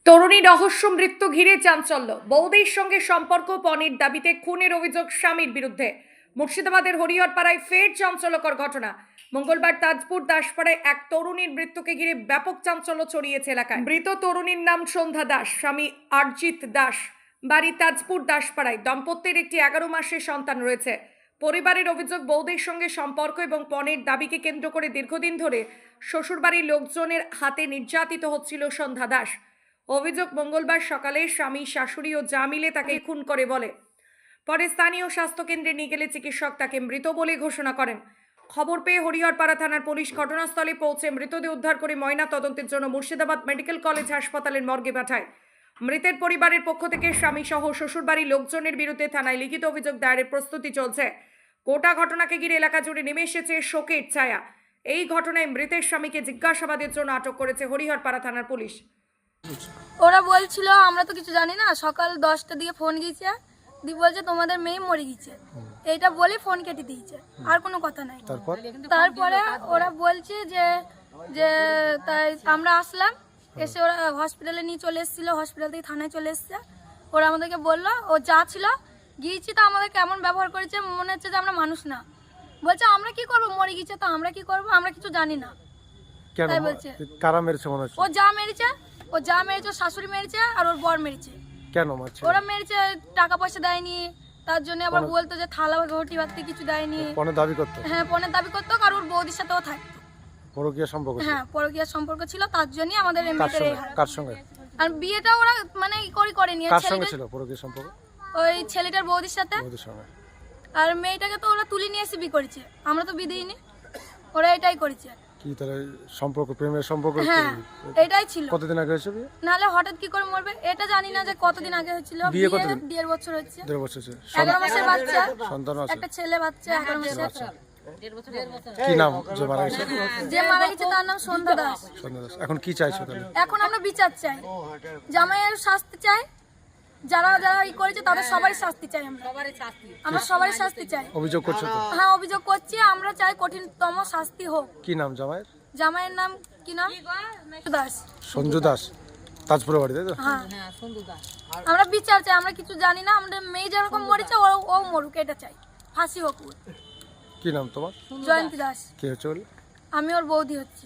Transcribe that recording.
তরুণী রহস্য মৃত্যু ঘিরে চাঞ্চল্য। বৌদির সঙ্গে সম্পর্ক পণের দাবিতে খুনের অভিযোগ স্বামীর বিরুদ্ধে। মুর্শিদাবাদের হরিহরপাড়ায় ফের চাঞ্চল্যকর ঘটনা। মঙ্গলবার তাজপুর দাসপাড়ায় এক তরুণীর মৃত্যুকে ঘিরে ব্যাপক চাঞ্চল্য ছড়িয়েছে এলাকায়। মৃত তরুণীর নাম সন্ধ্যা দাস, স্বামী আরজিৎ দাস, বাড়ি তাজপুর দাসপাড়ায়। দম্পতির একটি 11 মাসের সন্তান রয়েছে। পরিবারের অভিযোগ, বৌদির সঙ্গে সম্পর্ক এবং পণের দাবিকে কেন্দ্র করে দীর্ঘদিন ধরে শ্বশুরবাড়ির লোকজনের হাতে নির্যাতিত হচ্ছিল সন্ধ্যা দাস। অভিযোগ, মঙ্গলবার সকালে স্বামী, শাশুড়ি ও যা মিলে তাকে খুন করে বলে। পরে স্থানীয় স্বাস্থ্যকেন্দ্রে নিয়ে গেলে চিকিৎসক তাকে মৃত বলে ঘোষণা করেন। খবর পেয়ে হরিহরপাড়া থানার পুলিশ ঘটনাস্থলে পৌঁছে মৃতদেহ উদ্ধার করে ময়না তদন্তের জন্য মুর্শিদাবাদ মেডিকেল কলেজ হাসপাতালের মর্গে পাঠায়। মৃতের পরিবারের পক্ষ থেকে স্বামী সহ শ্বশুরবাড়ির লোকজনের বিরুদ্ধে থানায় লিখিত অভিযোগ দায়েরের প্রস্তুতি চলছে। গোটা ঘটনাকে ঘিরে এলাকা জুড়ে নেমে এসেছে শোকের ছায়া। এই ঘটনায় মৃতের স্বামীকে জিজ্ঞাসাবাদের জন্য আটক করেছে হরিহরপাড়া থানার পুলিশ। ওরা বলছিল, আমরা তো কিছু জানি না, সকাল 10টার দিকে ফোন গিয়েছে, দি বলছে তোমাদের মেয়ে মরে গেছে, এইটা বলে ফোন কেটে দিয়েছে, আর কোনো কথা নাই। তারপরে ওরা বলছে যে যে তাই আমরা আসলাম, এসে ওরা হসপিটালে নিয়ে চলে এসেছিল, হসপিটাল থেকে থানায় চলে এসছে। ওরা আমাদেরকে বললো, ও যা ছিল গিয়েছি, তো আমাদের কেমন ব্যবহার করেছে, মনে হচ্ছে যে আমরা মানুষ না। বলছে আমরা কি করবো, মরে গেছে তো আমরা কি করবো, আমরা কিছু জানি না। তাই বলছে কারা মেরেছে মনে হচ্ছে? ও যা মেরেছে, ওর শাশুড়ি মেরেছে আর ওর বর মেরেছে। কেন মারছে? ওরা মেরেছে, টাকা পয়সা দেয়নি, তার জন্য আবার বলতো যে থালা ঘটি ভাতে কিছু দেয়নি। পণের দাবি করতো? হ্যাঁ, পণের দাবি করতো, আর ওর বৌদির সাথেও থাকতো। পরকীয়া সম্পর্ক? হ্যাঁ, পরকীয়া সম্পর্ক ছিল, তার জন্যই আমাদের কার সঙ্গে? আর বিয়েটা ওরা মানে করেনি। কার সঙ্গে ছিল পরকীয়া সম্পর্ক? ওই ছেলেটার বৌদির সাথে। বৌদির সঙ্গে। আর মেয়েটাকে তো ওরা তুলে নিয়ে এসে বিয়ে করেছে, আমরা তো বিয়ে দিইনি, ওরা এটাই করেছে। কি তাহলে সম্পর্ক, প্রেমের সম্পর্ক? হ্যাঁ, এটাই ছিল। কতদিন আগে হয়েছে বিয়ে? নালে হঠাৎ কি করে মরবে, এটা জানি না যে কতদিন আগে হয়েছিল। বিয়ে কতদিন? 1.5 বছর হচ্ছে। 1.5 বছর হচ্ছে। 11 মাসের বাচ্চা, সন্তান আছে? একটা ছেলে বাচ্চা 11 মাসের। কি নাম যে মারা গেছে? যে মারা গেছে তার নাম সন্ধ্যা দাস। সন্ধ্যা দাস। এখন কি চাইছো তাহলে? এখন আমরা বিচার চাই, জামাইয়ের শাস্তি চাই, যারা যারা করেছে তাদের সবারই শাস্তি চাই। আমরা সবারই শাস্তি চাই। অভিযোগ করছো তো? হ্যাঁ, অভিযোগ করছি, আমরা চাই কঠিনতম শাস্তি হোক। কি নাম জামাইয়ের? জামাইয়ের নাম কি নাম? দাস। সঞ্জু দাস, তাজপুরের বাড়ি, তাই তো? হ্যাঁ, আমরা বিচার চাই, আমরা কিছু জানি না। আমাদের মেয়ে যেরকম মরেছে ও মরুক, এটা চাই, ফাঁসি হোক। কি নাম তোমার? জয়ন্তী দাস। কি হচ্ছে বলে? আমি ওর বৌদি হচ্ছি।